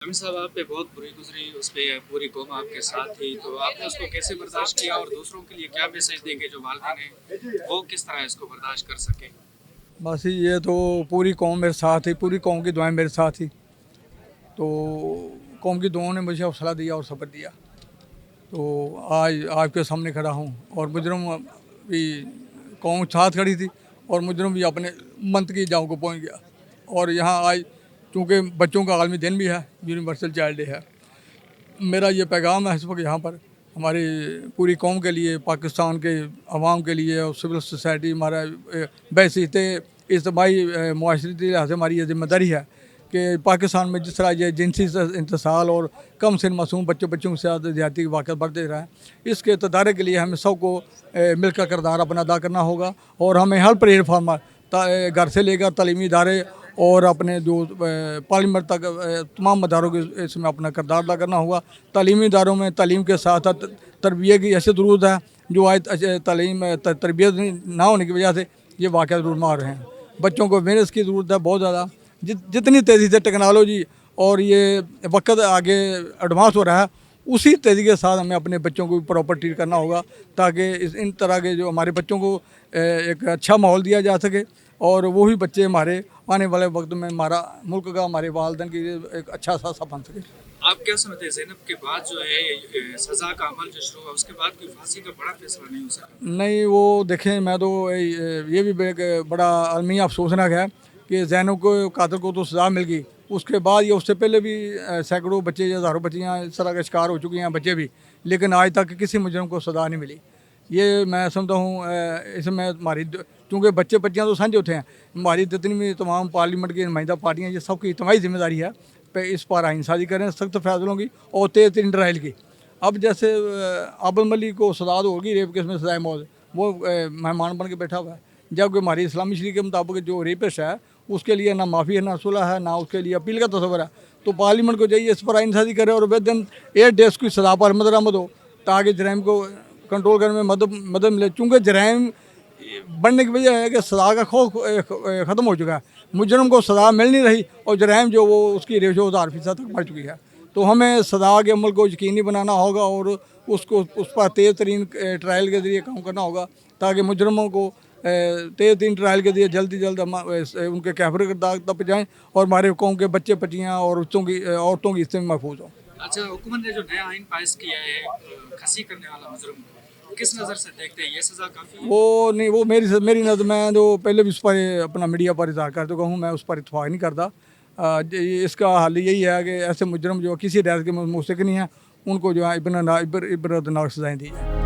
अमित साहब आप पे बहुत बुरी गुजरी, उस पे पूरी कौम आपके साथ थी, तो आपने उसको कैसे बर्दाश्त किया और दूसरों के लिए क्या मैसेज देंगे जो वालिदैन हैं वो किस तरह इसको बर्दाश्त कर सके? बस ये तो पूरी कौम मेरे साथ थी, पूरी कौम की दुआएं मेरे साथ थी। तो कौम की दुआओं ने मुझे हौसला दिया और सब्र दिया। तो आज आपके सामने खड़ा हूँ और मुजरम भी कौम साथ खड़ी थी और मुजरम भी अपने मंत की जाओं को पहुँच गया। और यहाँ आज चूँकि बच्चों का आलमी दिन भी है, यूनिवर्सल चाइल्ड डे है, मेरा ये पैगाम है इस वक्त यहाँ पर हमारी पूरी कौम के लिए, पाकिस्तान के अवाम के लिए और सिविल सोसाइटी हमारा बैसीत इज्तमाही माशरती लिहाज से हमारी ये जिम्मेदारी है कि पाकिस्तान में जिस तरह ये जिनसी इंतसाल और कम सिन मासूम बच्चों के साथ ज़्यादती के वाक़ बढ़ते रहा है, इसके तदारे के लिए हमें सबको मिलकर किरदार अपना अदा करना होगा। और हमें हर प्लेटफार्म घर से लेकर तलीमी इदारे और अपने जो पार्लियामेंट तक तमाम इदारों के इसमें अपना किरदार अदा करना होगा। तालीमी इदारों में तालीम के साथ साथ तरबियत की ऐसी ज़रूरत है जो आज तालीम तरबियत ना होने की वजह से ये वाक़ ज़रूर आ रहे हैं। बच्चों को अवेयरनेस की ज़रूरत है बहुत ज़्यादा। जितनी तेज़ी से टेक्नोलॉजी और ये वक्त आगे एडवांस हो रहा है, उसी तेज़ी के साथ हमें अपने बच्चों को प्रॉपर ट्रीट करना होगा ताकि इन तरह के जो हमारे बच्चों को एक अच्छा माहौल दिया जा सके और वही बच्चे हमारे आने वाले वक्त में हमारा मुल्क का, हमारे वालिदैन की एक अच्छा सा बन सके। आप क्या समझते हैं ज़ैनब के बाद जो है सज़ा का अमल जो शुरू हुआ उसके बाद कोई फांसी का बड़ा फैसला नहीं हो सका? नहीं, वो देखें, मैं तो ये भी एक बड़ा अलमी अफसोसनाक है कि ज़ैनब को कातिल को तो सज़ा मिल गई, उसके बाद या उससे पहले भी सैकड़ों बच्चे या हज़ारों बच्चियाँ इस तरह का शिकार हो चुकी हैं, बच्चे भी, लेकिन आज तक किसी मुजरिम को सज़ा नहीं मिली। ये मैं समझता हूँ इसमें हमारी, चूँकि बच्चे बच्चियाँ तो साझे होते हैं, हमारी जितनी भी तमाम पार्लियामेंट की नुमाइंदा पार्टियाँ, ये सबकी इज्तिमाई जिम्मेदारी है पे इस पर आइनसाजी करें, सख्त फैसलों की और तेज़ तरीन ट्रायल की। अब जैसे आबल मलिक को सजा होगी रेप केस में सजाए मौत, वो मेहमान बन के बैठा हुआ है, जबकि हमारी इस्लामी शरीयत के मुताबिक जो रेपिस्ट है उसके लिए ना माफ़ी है, ना सुलह है, ना उसके लिए अपील का तस्वर है। तो पार्लियामेंट को चाहिए इस पर आइनसाजी करे और विद इन 8 डेज़ की सजा पर मदरामद हो ताकि जराइम को कंट्रोल करने में मदद मिले। चूँकि जराइम बढ़ने की वजह है कि सज़ा का खौफ ख़त्म हो चुका है, मुजरम को सज़ा मिल नहीं रही और जराइम जो वो उसकी रेशो 1000% तक बढ़ चुकी है। तो हमें सज़ा के अमल को यकीनी बनाना होगा और उसको उस पर तेज़ तरीन ट्रायल के ज़रिए काम करना होगा ताकि मुजरमों को तेज़ तरीन ट्रायल के ज़रिए जल्द से जल्द हम उनके कैफरे किरदार तक जाएँ और हमारे कौम के बच्चे बच्चियाँ और औरतों की इससे महफूज हों। अच्छा, हुकूमत ने जो नया आइन पास किया है खसी करने वाला मुजरिम को, किस नज़र से देखते हैं, ये सज़ा काफ़ी है? वो नहीं, वो मेरी नज़र, मैं जो पहले भी उस पर अपना मीडिया पर इज़हार कर चुका हूँ, मैं उस पर इत्तफाक नहीं करता। इसका हल यही है कि ऐसे मुजरम जो किसी रियासत के मुस्तहिक़ नहीं है, उनको जो है इबरतनाक सज़ाएँ दी जाएँ।